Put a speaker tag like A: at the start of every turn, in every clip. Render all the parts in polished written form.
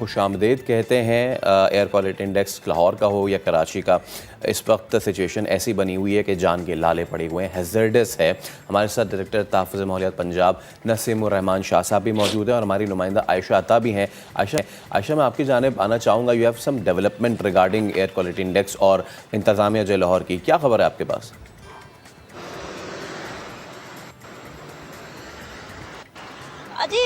A: खुशामदीद कहते हैं। Air quality index Lahore का हो या कराची का, इस वक्त सिचुएशन ऐसी बनी हुई है कि जान के लाले पड़े हुए हैं, हैज़र्डस है। हमारे साथ डायरेक्टर तहफ़्फ़ुज़ माहौलियात पंजाब नसीमुर्रहमान शाह साहब भी मौजूद हैं और हमारी नुमाइंदा आयशा अता भी हैं। आयशा, मैं आपकी जानिब आना चाहूँगा। You have some development regarding air quality index और इंतज़ामिया जो लाहौर की, क्या खबर है आपके पास?
B: जी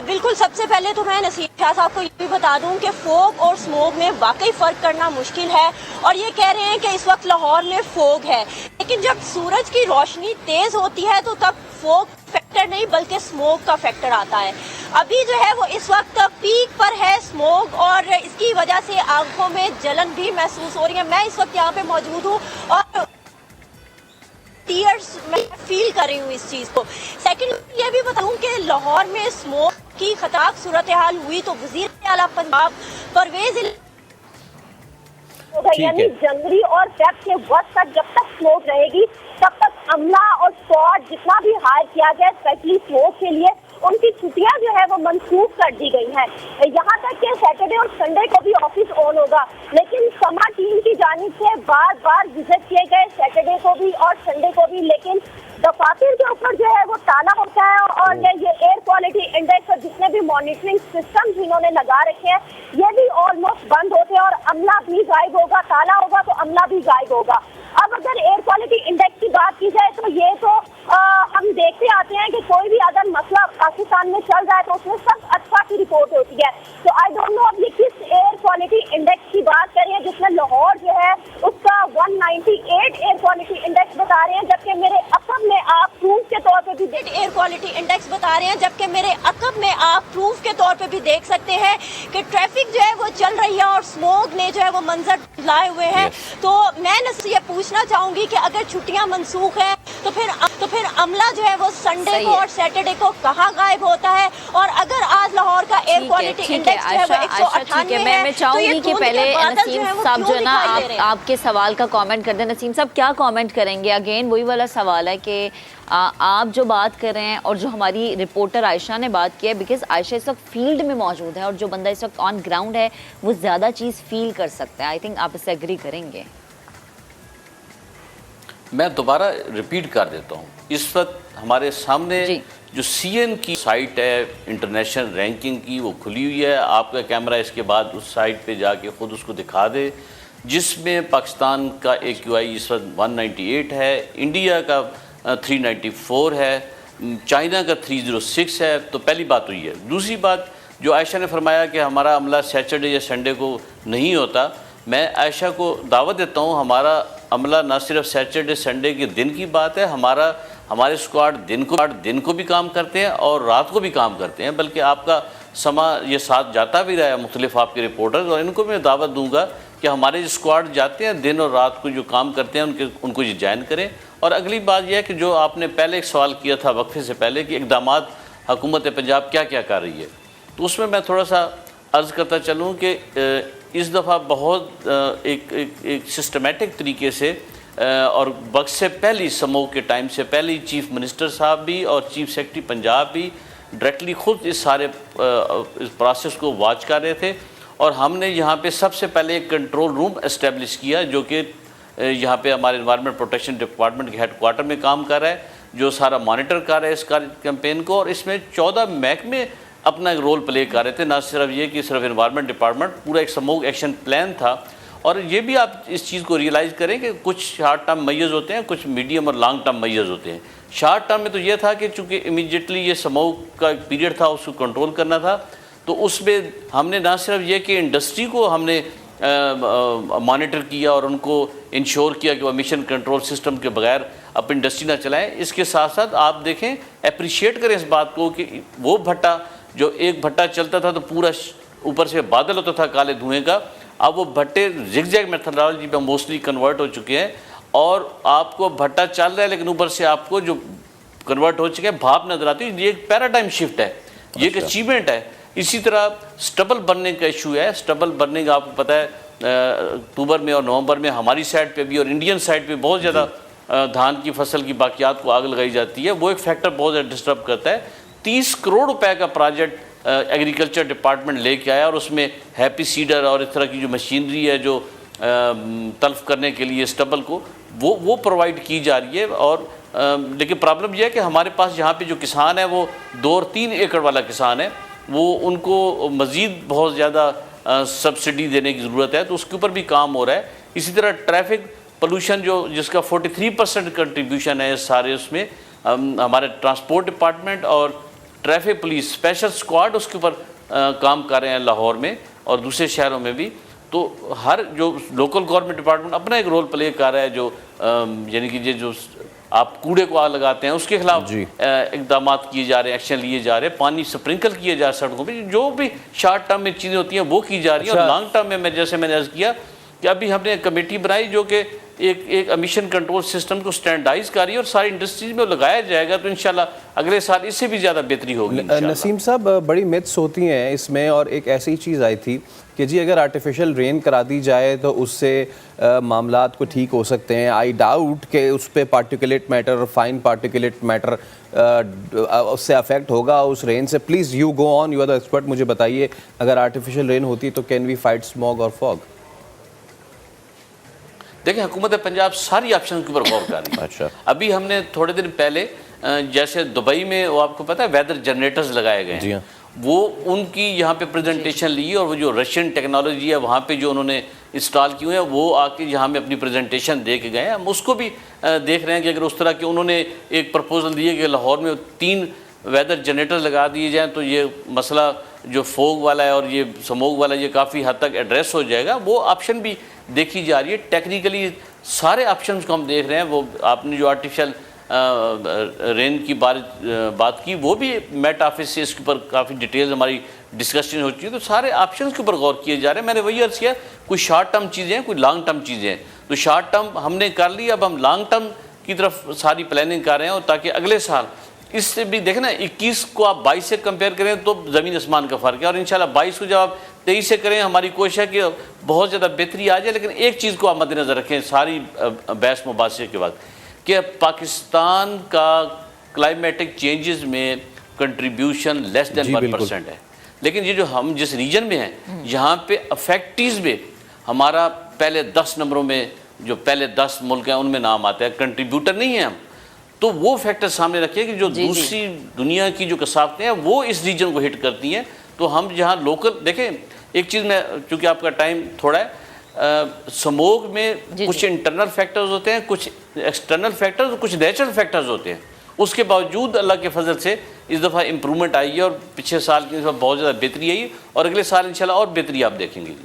B: बिल्कुल। सबसे पहले तो मैं नसीम शाह साहब को ये भी बता दूं कि फोग और स्मोक में वाकई फ़र्क करना मुश्किल है। और ये कह रहे हैं कि इस वक्त लाहौर में फोग है, लेकिन जब सूरज की रोशनी तेज़ होती है तो तब फोग फैक्टर नहीं बल्कि स्मोक का फैक्टर आता है। अभी जो है वो इस वक्त पीक पर है स्मोक, और इसकी वजह से आंखों में जलन भी महसूस हो रही है। मैं इस वक्त यहाँ पे मौजूद हूँ और टीयर्स मैं फील कर रही हूँ इस चीज़ को। सेकंड ये भी बताऊँ कि लाहौर में स्मोक की खतरनाक सूरत हाल हुई तो वज़ीर आला पंजाब परवेज यानी जनवरी और फेब के वक्त तक जब तक स्मोक रहेगी तब तक अमला और स्क्वाड जितना भी हायर किया गया स्पेशली स्मोक के लिए, उनकी छुट्टियां जो है वो मंसूख कर दी गई हैं। यहाँ तक कि सैटरडे और संडे को भी ऑफिस ऑन होगा, लेकिन समा टीम की जानिब से बार बार विजिट किए गए सैटरडे को भी और संडे को भी, लेकिन दफातर के ऊपर जो है वो ताला होता है। और ये एयर क्वालिटी इंडेक्स और जितने भी मॉनिटरिंग सिस्टम इन्होंने लगा रखे हैं ये भी ऑलमोस्ट बंद होते हैं और अमला भी गायब होगा। ताला होगा तो अमला भी गायब होगा। अब अगर एयर क्वालिटी इंडेक्स की बात की जाए तो ये तो हम देखते आते हैं कि कोई भी अगर मसला पाकिस्तान में चल रहा है तो उसमें सब अच्छा की रिपोर्ट होती है। तो आई डोंट नो अब ये किस एयर क्वालिटी इंडेक्स की बात करें जिसमें लाहौर जो है उसका 198 एयर क्वालिटी इंडेक्स बता रहे हैं, जबकि मेरे अकब में आप प्रूफ के तौर पे भी एयर क्वालिटी इंडेक्स बता रहे हैं, जबकि मेरे अकब में आप प्रूफ के तौर पे भी देख सकते हैं कि ट्रैफिक जो है वो चल रही है और स्मोक ने जो है वो मंजर लाए हुए हैं। तो मैं ये पूछना चाहूंगी कि अगर छुट्टियां मंसूख है तो फिर अमला जो है वो संडे को और सैटरडे को कहाँ गायब होता है? और अगर आज लाहौर का एयर क्वालिटी इंडेक्स जो है वो 198 है,
C: मैं चाहूंगी कि पहले नसीम साहब जो है ना आपके सवाल का कमेंट कर दें। नसीम साहब क्या कमेंट करेंगे? अगेन वही वाला सवाल है कि आप जो बात कर रहे हैं और जो हमारी रिपोर्टर आयशा ने बात की है, बिकॉज आयशा इस वक्त फील्ड में मौजूद है और जो बंदा इस वक्त ऑन ग्राउंड है वो ज़्यादा चीज़ फील कर सकता है। आई थिंक आप इससे एग्री करेंगे।
D: मैं दोबारा रिपीट कर देता हूँ, इस वक्त हमारे सामने जो सीएन की साइट है इंटरनेशनल रैंकिंग की वो खुली हुई है। आपका कैमरा इसके बाद उस साइट पे जाके ख़ुद उसको दिखा दे, जिसमें पाकिस्तान का AQI इस वक्त 198 है, इंडिया का 394 है, चाइना का 306 है। तो पहली बात हुई है। दूसरी बात जो आयशा ने फरमाया कि हमारा अमला सैटरडे या संडे को नहीं होता, मैं आयशा को दावत देता हूँ हमारा अमला ना सिर्फ सैटरडे संडे के दिन की बात है, हमारे स्क्वाड दिन को भी काम करते हैं और रात को भी काम करते हैं, बल्कि आपका समा ये साथ जाता भी रहा है मुख्तलिफ आपके रिपोर्टर्स, और इनको मैं दावत दूंगा कि हमारे जो स्क्वाड जाते हैं दिन और रात को जो काम करते हैं उनको ये ज्वाइन करें। और अगली बात यह है कि जो आपने पहले एक सवाल किया था वक्फे से पहले कि इक़दामात हुकूमत पंजाब क्या क्या कर रही है, तो उसमें मैं थोड़ा सा अर्ज़ करता चलूँ कि इस दफ़ा बहुत एक सिस्टमेटिक तरीके से और वक्त से पहले समूह के टाइम से पहले चीफ मिनिस्टर साहब भी और चीफ सेक्रेटरी पंजाब भी डायरेक्टली ख़ुद इस सारे इस प्रोसेस को वॉच कर रहे थे। और हमने यहाँ पे सबसे पहले एक कंट्रोल रूम इस्टेब्लिश किया जो कि यहाँ पे हमारे एनवायरनमेंट प्रोटेक्शन डिपार्टमेंट के हेडक्वार्टर में काम कर रहा है, जो सारा मॉनिटर कर रहा है इस कैंपेन को। और इसमें 14 महकमे अपना एक रोल प्ले कर रहे थे, ना सिर्फ ये कि सिर्फ एनवायरनमेंट डिपार्टमेंट, पूरा एक समूह एक्शन प्लान था। और ये भी आप इस चीज़ को रियलाइज़ करें कि कुछ शॉर्ट टर्म मेजर्स होते हैं, कुछ मीडियम और लॉन्ग टर्म मेजर्स होते हैं। शॉर्ट टर्म में तो ये था कि चूँकि इमीडिएटली ये समूह का एक पीरियड था उसको कंट्रोल करना था, तो उसमें हमने ना सिर्फ ये कि इंडस्ट्री को हमने मॉनिटर किया और उनको इंश्योर किया कि वो एमिशन कंट्रोल सिस्टम के बगैर अब इंडस्ट्री ना चलाएं, इसके साथ साथ आप देखें अप्रिशिएट करें इस बात को कि वो भट्टा जो एक भट्टा चलता था तो पूरा ऊपर से बादल होता था काले धुएं का, अब वो भट्टे जिगजैग मेथडोलॉजी पे मोस्टली कन्वर्ट हो चुके हैं और आपको भट्टा चल रहा है लेकिन ऊपर से आपको जो कन्वर्ट हो चुके हैं भाप नजर आती है। ये एक पैराडाइम शिफ्ट है, ये एक अचीवमेंट है। इसी तरह स्टबल बनने का इशू है। स्टबल बनने का आपको पता है अक्टूबर में और नवंबर में हमारी साइड पे भी और इंडियन साइड पे बहुत ज़्यादा धान की फसल की बाकियात को आग लगाई जाती है, वो एक फैक्टर बहुत ज़्यादा डिस्टर्ब करता है। 30 करोड़ रुपए का प्रोजेक्ट एग्रीकल्चर डिपार्टमेंट लेके आया और उसमें हैप्पी सीडर और इस तरह की जो मशीनरी है जो तल्फ करने के लिए स्टबल को वो प्रोवाइड की जा रही है। और लेकिन प्रॉब्लम यह है कि हमारे पास यहाँ पे जो किसान है वो 2 और 3 एकड़ वाला किसान है, वो उनको मज़ीद बहुत ज़्यादा सब्सिडी देने की ज़रूरत है, तो उसके ऊपर भी काम हो रहा है। इसी तरह ट्रैफिक पोल्यूशन जो जिसका 43% कंट्रीब्यूशन है सारे, उसमें हमारे ट्रांसपोर्ट डिपार्टमेंट और ट्रैफिक पुलिस स्पेशल स्क्वाड उसके ऊपर काम कर रहे हैं लाहौर में और दूसरे शहरों में भी। तो हर जो लोकल गवर्नमेंट डिपार्टमेंट अपना एक रोल प्ले कर रहा है, जो यानी कि ये जो आप कूड़े को आग लगाते हैं उसके खिलाफ इकदाम किए जा रहे हैं, एक्शन लिए जा रहे हैं, पानी स्प्रिंकल किए जा रहे हैं सड़कों पे, जो भी शॉर्ट टर्म में चीज़ें होती हैं वो की जा रही हैं। और लॉन्ग टर्म में मैं जैसे मैंने अर्ज़ किया कि अभी हमने कमेटी बनाई जो कि एक एमिशन कंट्रोल सिस्टम को स्टैंडर्डाइज कर रही है और सारी इंडस्ट्रीज में लगाया जाएगा, तो इंशाल्लाह अगले साल इससे भी ज़्यादा बेहतरी होगी।
A: नसीम साहब, बड़ी मिथ्स होती हैं इसमें, और एक ऐसी चीज़ आई थी कि जी अगर आर्टिफिशियल रेन करा दी जाए तो उससे मामलात को ठीक हो सकते हैं। आई डाउट कि उस पर पार्टिकुलेट मैटर और फाइन पार्टिकुलेट मैटर उससे अफेक्ट होगा उस रेन से। Please you go on, you are the expert, मुझे बताइए अगर आर्टिफिशियल रेन होती तो कैन वी फाइट स्मॉग और फॉग?
D: देखिए, हुकूमत पंजाब सारी ऑप्शन के ऊपर गौर कर रही है।
A: अच्छा,
D: अभी हमने थोड़े दिन पहले जैसे दुबई में वो आपको पता है वेदर जनरेटर्स लगाए गए हैं, वो उनकी यहाँ पे प्रेजेंटेशन ली और वो जो रशियन टेक्नोलॉजी है वहाँ पे जो उन्होंने इंस्टॉल की हुई है वो आके यहाँ में अपनी प्रेजेंटेशन दे के गए हैं। हम उसको भी देख रहे हैं कि अगर उस तरह के उन्होंने एक प्रपोजल दिए कि लाहौर में 3 वेदर जनरेटर लगा दिए जाएँ तो ये मसला जो फोग वाला है और ये स्मोग वाला ये काफ़ी हद तक एड्रेस हो जाएगा। वो ऑप्शन भी देखी जा रही है। टेक्निकली सारे ऑप्शन को हम देख रहे हैं। वो आपने जो आर्टिफिशियल रेन की बात की, वो भी मेट ऑफिस से इसके ऊपर काफ़ी डिटेल्स हमारी डिस्कशन हो चुकी है। तो सारे ऑप्शन के ऊपर गौर किए जा रहे हैं। मैंने वही अर्ज़ किया, कुछ शॉर्ट टर्म चीज़ें हैं, कुछ लॉन्ग टर्म चीज़ें हैं। तो शॉर्ट टर्म हमने कर ली, अब हम लॉन्ग टर्म की तरफ सारी प्लानिंग कर रहे हैं, और ताकि अगले साल इससे भी देखें ना, 21 को आप 22 से कंपेयर करें तो ज़मीन आसमान का फ़र्क है, और इंशाल्लाह 22 को जब आप 23 से करें, हमारी कोशिश है कि बहुत ज़्यादा बेहतरी आ जाए। लेकिन एक चीज़ को आप मद्देनज़र रखें सारी बहस मुबासे के बाद, कि पाकिस्तान का क्लाइमेटिक चेंजेस में कंट्रीब्यूशन लेस देन 1% है। लेकिन ये जो हम जिस रीजन में हैं, यहाँ पे अफेक्टीज़ में हमारा पहले 10 नंबरों में, जो पहले 10 मुल्क हैं उनमें नाम आता है, कंट्रीब्यूटर नहीं है हम। तो वो फैक्टर सामने रखिए कि जो दूसरी दुनिया की जो कसावटें हैं वो इस रीजन को हिट करती हैं। तो हम जहाँ लोकल देखें, एक चीज़ में चूँकि आपका टाइम थोड़ा है, स्मोग में कुछ इंटरनल फैक्टर्स होते हैं, कुछ एक्सटर्नल फैक्टर्स और कुछ नेचुरल फैक्टर्स होते हैं। उसके बावजूद अल्लाह के फजल से इस दफ़ा इम्प्रूवमेंट आई है और पिछले साल की बहुत ज़्यादा बेहतरी आई, और अगले साल इंशाल्लाह और बेहतरी आप देखेंगे।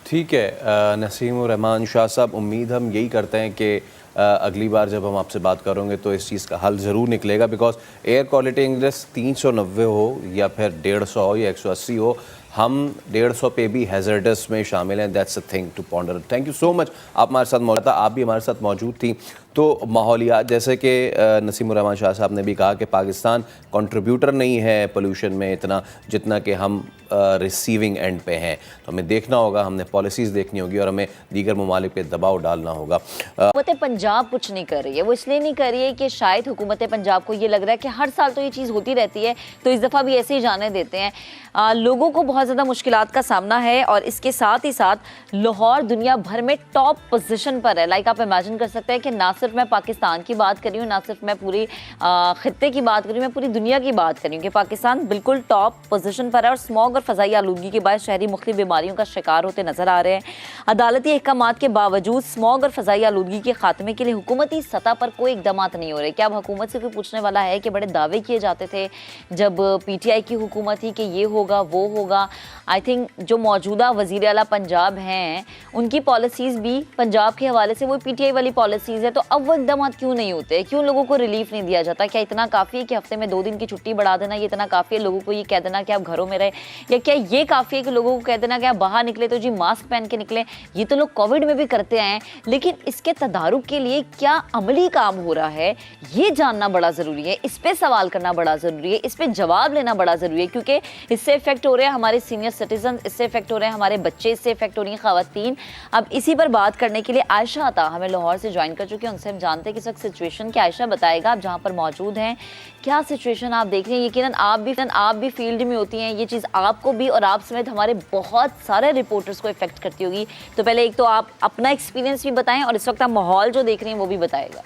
A: ठीक है नसीम रहमान शाह साहब, उम्मीद हम यही करते हैं कि अगली बार जब हम आपसे बात करेंगे तो इस चीज़ का हल ज़रूर निकलेगा। बिकॉज एयर क्वालिटी इंडेक्स 390 हो या फिर 150 हो या 180 हो, हम 150 पे भी हैज़र्डस में शामिल हैं। That's a thing to ponder. Thank you so much, आप हमारे साथ मौजूद था, आप भी हमारे साथ मौजूद थी। तो माहौलियात, जैसे कि नसीम रहमान शाह साहब ने भी कहा कि पाकिस्तान कंट्रीब्यूटर नहीं है पोल्यूशन में इतना जितना कि हम रिसीविंग एंड पे हैं। तो हमें देखना होगा, हमने पॉलिसीज़ देखनी होगी और हमें दीगर ममालिक पे दबाव डालना होगा।
C: हुकूमत पंजाब कुछ नहीं कर रही है। वो इसलिए नहीं कर रही है कि शायद हुकूमत पंजाब को ये लग रहा है कि हर साल तो ये चीज़ होती रहती है, तो इस दफ़ा भी ऐसे ही जाने देते हैं। लोगों को बहुत ज़्यादा मुश्किलात का सामना है, और इसके साथ ही साथ लाहौर दुनिया भर में टॉप पोजीशन पर है। लाइक आप इमेजिन कर सकते हैं कि ना सिर्फ मैं पाकिस्तान की बात कर रही हूँ, ना सिर्फ मैं पूरी खित्ते की बात कर रही हूँ, मैं पूरी दुनिया की बात कर रही हूँ कि पाकिस्तान बिल्कुल टॉप पोजीशन पर है। और स्मॉग और फ़ज़ाई आलूदगी के बाद शहरी मुख्तलिफ बीमारियों का शिकार होते नजर आ रहे हैं। अदालती अहकामात के बावजूद स्मॉग और फ़ज़ाई आलूदगी के खात्मे के लिए हुकूमती सतह पर कोई इकदाम नहीं हो रहे। क्या अब हुकूमत से कोई पूछने वाला है कि बड़े दावे किए जाते थे जब PTI की हुकूमत थी कि ये होगा वो होगा। आई थिंक जो मौजूदा वज़ीर आला पंजाब हैं उनकी पॉलिसीज़ भी पंजाब के हवाले से वो PTI वाली पॉलिसीज़ है। तो अब वो इकदाम क्यों नहीं होते, क्यों लोगों को रिलीफ नहीं दिया जाता? क्या इतना काफ़ी है कि हफ्ते में 2 दिन की छुट्टी बढ़ा देना, ये इतना काफ़ी है लोगों को ये कह देना कि आप घरों में रहे? या क्या ये काफ़ी है कि लोगों को कह देना कि आप बाहर निकले तो जी मास्क पहन के निकले? ये तो लोग कोविड में भी करते आए हैं, लेकिन इसके तदारुक के लिए क्या अमली काम हो रहा है ये जानना बड़ा ज़रूरी है। इस पर सवाल करना बड़ा ज़रूरी है, इस पर जवाब लेना बड़ा ज़रूरी है, क्योंकि इससे इफेक्ट हो रहे हैं हमारे सीनियर सिटीजन, इससे इफेक्ट हो रहे हैं हमारे बच्चे, इससे इफेक्ट हो रही हैं ख़वातीन। अब इसी पर बात करने के लिए आयशा अता हमें लाहौर से ज्वाइन कर चुके हैं। उनसे हम जानते हैं कि इस वक्त सिचुएशन क्या। आयशा बताएगा, आप जहाँ पर मौजूद हैं क्या सिचुएशन आप देख रहे हैं। यकीनन आप भी फील्ड में होती हैं, ये चीज़ आपको भी और आप समेत हमारे बहुत सारे रिपोर्टर्स को इफेक्ट करती होगी। तो पहले एक तो आप अपना एक्सपीरियंस भी बताएं और इस वक्त आप माहौल जो देख रहे हैं वो भी बताएगा।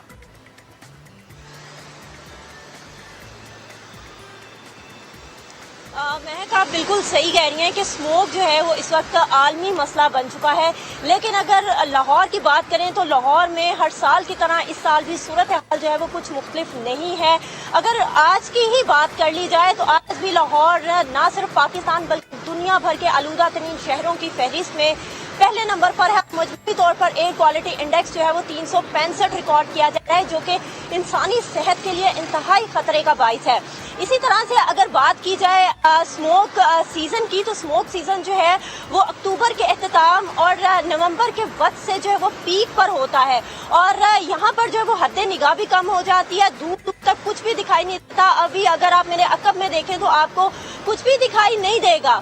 E: महक, आप बिल्कुल सही कह रही हैं कि स्मोक जो है वो इस वक्त आलमी मसला बन चुका है। लेकिन अगर लाहौर की बात करें तो लाहौर में हर साल की तरह इस साल भी सूरत हाल जो है वो कुछ मुख्तलिफ नहीं है। अगर आज की ही बात कर ली जाए तो आज भी लाहौर ना सिर्फ पाकिस्तान बल्कि दुनिया भर के आलूदा तरीन शहरों की फहरिस्त में पहले नंबर पर है। मजमूई तौर पर एयर क्वालिटी इंडेक्स जो है वो 365 रिकॉर्ड किया जा रहा है, जो कि इंसानी सेहत के लिए इंतहाई खतरे का बाइस है। इसी तरह से अगर बात की जाए स्मोक सीज़न की, तो स्मोक सीज़न जो है वो अक्टूबर के अख्ताम और नवंबर के वक्त से जो है वो पीक पर होता है और यहाँ पर जो है वो हद निगाह भी कम हो जाती है, दूर दूर तक कुछ भी दिखाई नहीं देता। अभी अगर आप मेरे अकब में देखें तो आपको कुछ भी दिखाई नहीं देगा।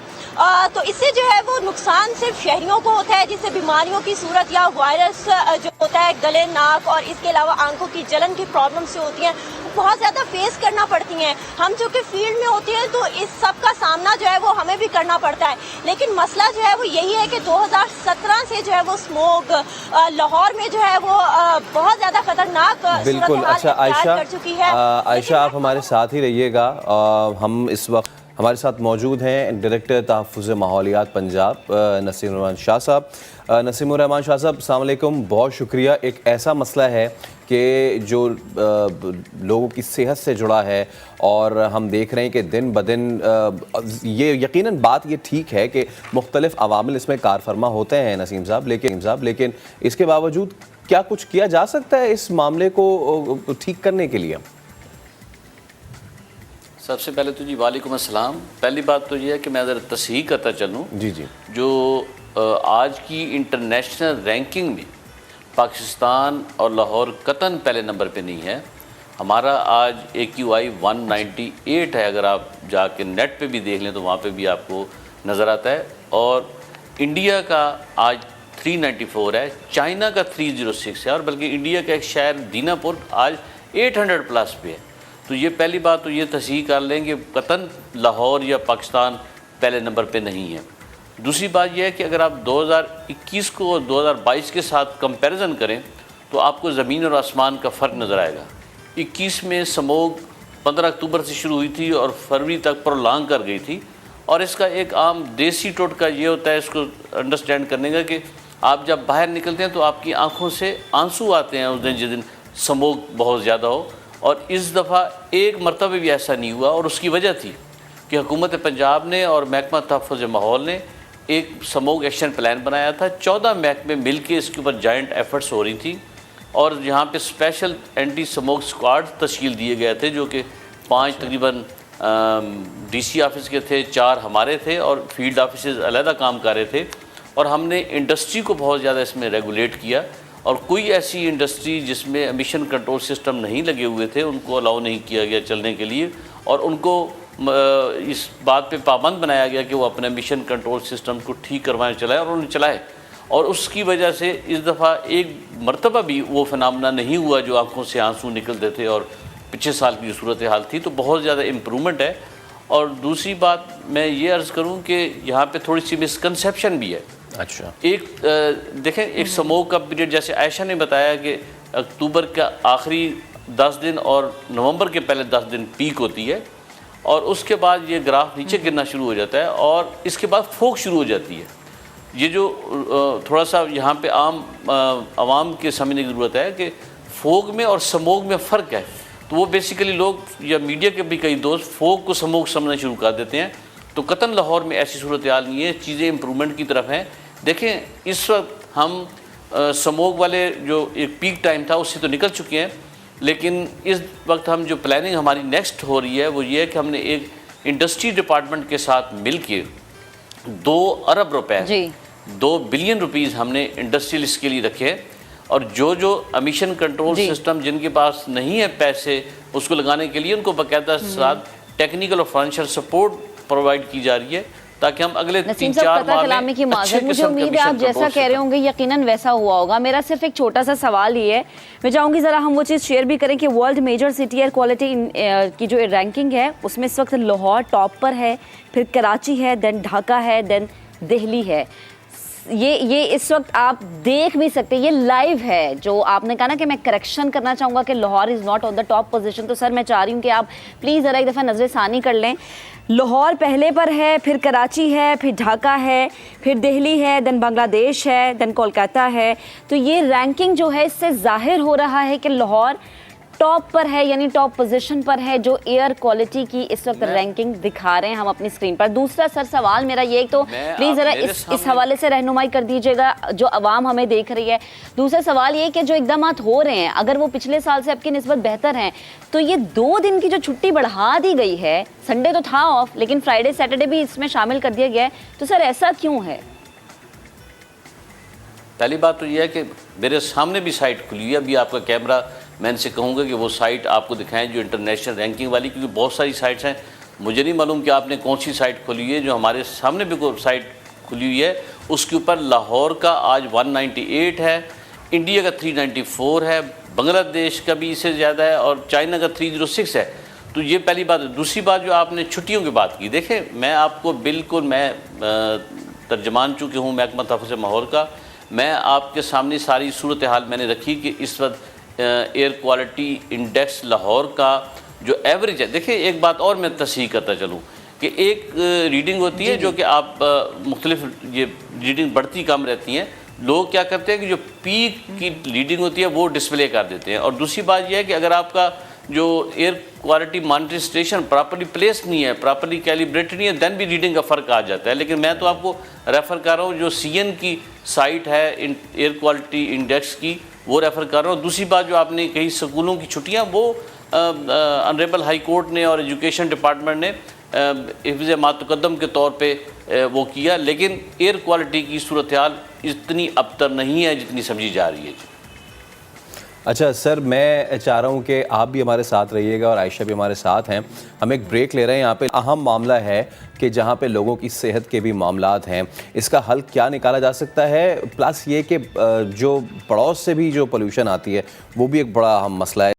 E: तो इससे जो है वो नुकसान सिर्फ शहरियों को होता है, जिससे बीमारियों की सूरत या वायरस जो होता है गले, नाक और इसके अलावा आंखों की जलन की प्रॉब्लम से होती हैं, बहुत ज़्यादा फेस करना पड़ती हैं। हम जो कि फील्ड में होते हैं तो इस सब का सामना जो है वो हमें भी करना पड़ता है। लेकिन मसला जो है वो यही है कि 2017 से जो है वो स्मोक लाहौर में जो है वो बहुत ज़्यादा खतरनाक
A: बिल्कुल। अच्छा आयशा,
E: कर चुकी है।
A: आयशा आप हमारे साथ ही रहिएगा। हम इस वक्त हमारे साथ मौजूद हैं डायरेक्टर तहफ़्फ़ुज़ माहौलियात पंजाब नसीमुर शाह साहब। नसीमुर शाह साहब, अस्सलाम वालेकुम, बहुत शुक्रिया। एक ऐसा मसला है कि जो लोगों की सेहत से जुड़ा है और हम देख रहे हैं कि दिन ब दिन ये यकीनन बात ये ठीक है कि मुख्तलिफ अवामिल इसमें कारफरमा होते हैं नसीम साहब, लेकिन इसके बावजूद क्या कुछ किया जा सकता है इस मामले को ठीक करने के लिए?
D: सबसे पहले तो जी वालेकुम अस्सलाम। पहली बात तो ये है कि मैं ज़रा तस्हीह करता चलूँ
A: जी
D: जो आज की इंटरनेशनल रैंकिंग में पाकिस्तान और लाहौर कतन पहले नंबर पे नहीं है। हमारा आज AQI 198 है, अगर आप जाके नेट पे भी देख लें तो वहाँ पे भी आपको नज़र आता है। और इंडिया का आज 394 है, चाइना का 306 है और बल्कि इंडिया का एक शहर दीनापुर आज 800 प्लस पे है। तो ये पहली बात तो ये तस्हीह कर लें कि कतन लाहौर या पाकिस्तान पहले नंबर पे नहीं है। दूसरी बात यह है कि अगर आप 2021 को और 2022 के साथ कंपैरिजन करें तो आपको ज़मीन और आसमान का फ़र्क नज़र आएगा। 21 में स्मोक 15 अक्टूबर से शुरू हुई थी और फरवरी तक प्रोलॉन्ग कर गई थी। और इसका एक आम देसी टोटका ये होता है इसको अंडरस्टैंड करने का कि आप जब बाहर निकलते हैं तो आपकी आँखों से आंसू आते हैं उस दिन जिस दिन स्मोक बहुत ज़्यादा हो। और इस दफ़ा एक मरतबा भी ऐसा नहीं हुआ और उसकी वजह थी कि हुकूमत पंजाब ने और महकमा तहफ़्फ़ुज़ माहौल ने एक स्मोक एक्शन प्लान बनाया था। 14 महकमे मिल के इसके ऊपर जॉइंट एफर्ट्स हो रही थी और यहाँ पे स्पेशल एंटी स्मोक स्क्वाड तश्कील दिए गए थे, जो कि 5 तकरीबन DC ऑफिस के थे, 4 हमारे थे और फील्ड ऑफिस अलहदा काम कर रहे थे। और हमने इंडस्ट्री को बहुत ज़्यादा इसमें रेगुलेट किया और कोई ऐसी इंडस्ट्री जिसमें एमिशन कंट्रोल सिस्टम नहीं लगे हुए थे उनको अलाउ नहीं किया गया चलने के लिए और उनको इस बात पे पाबंद बनाया गया कि वो अपने एमिशन कंट्रोल सिस्टम को ठीक करवाएं, चलाएं और उन्होंने चलाए। और उसकी वजह से इस दफ़ा एक मरतबा भी वो फिनामिना नहीं हुआ जो आँखों से आंसू निकलते थे और पिछले साल की जो सूरत हाल थी, तो बहुत ज़्यादा इम्प्रूवमेंट है। और दूसरी बात मैं ये अर्ज़ करूँ कि यहाँ पे थोड़ी सी मिसकंसेप्शन भी है।
A: अच्छा,
D: एक देखें, एक स्मोक का पीरियड जैसे आयशा ने बताया कि अक्टूबर का आखिरी 10 दिन और नवंबर के पहले 10 दिन पीक होती है और उसके बाद ये ग्राफ नीचे गिरना शुरू हो जाता है और इसके बाद फोक शुरू हो जाती है। ये जो थोड़ा सा यहाँ पे आम आवाम के समझने की ज़रूरत है कि फोक में और स्मोक में फ़र्क है। तो वो बेसिकली लोग या मीडिया के भी कई दोस्त फोक को स्मोक समझना शुरू कर देते हैं। तो कतन लाहौर में ऐसी सूरत हाल नहीं है, चीज़ें इम्प्रूवमेंट की तरफ हैं। देखें, इस वक्त हम स्मोक वाले जो एक पीक टाइम था उससे तो निकल चुके हैं, लेकिन इस वक्त हम जो प्लानिंग हमारी नेक्स्ट हो रही है वो ये है कि हमने एक इंडस्ट्री डिपार्टमेंट के साथ मिल के 2 अरब रुपए 2 बिलियन रुपीज़ हमने इंडस्ट्रियलिस्ट के लिए रखे हैं और जो एमिशन कंट्रोल सिस्टम जिनके पास नहीं है पैसे उसको लगाने के लिए उनको बाकायदा साथ टेक्निकल और फाइनेंशियल सपोर्ट प्रोवाइड की जा रही है ताकि हम अगले
C: नसीम
D: 3-4
C: साहब, पता
D: माह
C: कलामी की
D: में अच्छे
C: माजरत, मुझे
D: किस्म के
C: उम्मीद है आप
D: मिशन
C: जैसा
D: प्रपोज
C: कह रहे होंगे यकीनन वैसा हुआ होगा। मेरा सिर्फ एक छोटा सा सवाल ये है, मैं चाहूँगी ज़रा हम वो चीज़ शेयर भी करें कि world major city air quality की जो रैंकिंग है उसमें इस वक्त लाहौर टॉप पर है, फिर कराची है, देन ढाका है, देन दिल्ली है। ये इस वक्त आप देख भी सकते हैं, ये लाइव है। जो आपने कहा ना कि मैं करेक्शन करना चाहूँगा कि Lahore is not on the top position, तो सर मैं चाह रही हूँ कि आप प्लीज़ ज़रा एक दफ़ा नज़र सानी कर लें। लाहौर पहले पर है, फिर कराची है, फिर ढाका है, फिर दिल्ली है, देन बांग्लादेश है, देन कोलकाता है। तो ये रैंकिंग जो है इससे जाहिर हो रहा है कि लाहौर टॉप पर है, यानी टॉप पोजीशन पर है जो एयर क्वालिटी की इस वक्त रैंकिंग दिखा रहे हैं हम अपनी स्क्रीन पर। दूसरा सर सवाल मेरा ये, तो प्लीज़ ज़रा इस हवाले से रहनुमाई कर दीजिएगा जो अवाम हमें देख रही है। दूसरा सवाल ये कि जो इकदाम हो रहे हैं अगर वो पिछले साल से अब की निस्बत बेहतर हैं, तो ये 2 दिन की जो छुट्टी बढ़ा दी गई है, संडे तो था ऑफ लेकिन फ्राइडे सैटरडे भी इसमें शामिल कर दिया गया है, तो सर ऐसा क्यों है?
D: पहली बात तो यह है कि मेरे सामने भी साइट खुली है, अभी आपका कैमरा मैं इनसे कहूँगा कि वो साइट आपको दिखाएं जो इंटरनेशनल रैंकिंग वाली, क्योंकि बहुत सारी साइट्स हैं। मुझे नहीं मालूम कि आपने कौन सी साइट खोली है, जो हमारे सामने भी कोई साइट खुली हुई है उसके ऊपर लाहौर का आज 198 है, इंडिया का 394 है, बांग्लादेश का भी इससे ज़्यादा है और चाइना का 306 है। तो ये पहली बात है। दूसरी बात जो आपने छुट्टियों की बात की, देखें मैं आपको बिल्कुल, मैं तर्जमान चूँकि हूँ महकमा तहफ़्फ़ुज़ माहौल का, मैं आपके सामने सारी सूरत हाल मैंने रखी कि इस वक्त एयर क्वालिटी इंडेक्स लाहौर का जो एवरेज है। देखिए एक बात और मैं तस्हीह करता चलूँ कि एक रीडिंग होती है जो कि आप मुख्तलिफ ये रीडिंग बढ़ती कम रहती हैं, लोग क्या करते हैं कि जो पीक की रीडिंग होती है वो डिस्प्ले कर देते हैं। और दूसरी बात यह है कि अगर आपका जो air quality monitoring station properly place नहीं है, प्रॉपर्ली कैलिब्रेटेड नहीं है, देन भी रीडिंग का फ़र्क आ जाता है। लेकिन मैं तो आपको रेफ़र कर रहा हूँ जो CN की साइट है एयर क्वालिटी इंडेक्स की, वो रेफ़र कर रहा हूँ। दूसरी बात जो आपने कही स्कूलों की छुट्टियाँ, वो ऑनरेबल हाई कोर्ट ने और एजुकेशन डिपार्टमेंट ने हिफ्ज़ मातुक़द्दम के तौर पे वो किया, लेकिन एयर क्वालिटी की सूरत हाल इतनी अबतर नहीं है जितनी समझी जा रही है।
A: अच्छा सर, मैं चाह रहा हूँ कि आप भी हमारे साथ रहिएगा और आयशा भी हमारे साथ हैं। हम एक ब्रेक ले रहे हैं। यहाँ पे अहम मामला है कि जहाँ पे लोगों की सेहत के भी मामलात हैं, इसका हल क्या निकाला जा सकता है, प्लस ये कि जो पड़ोस से भी जो पोल्यूशन आती है वो भी एक बड़ा अहम मसला है।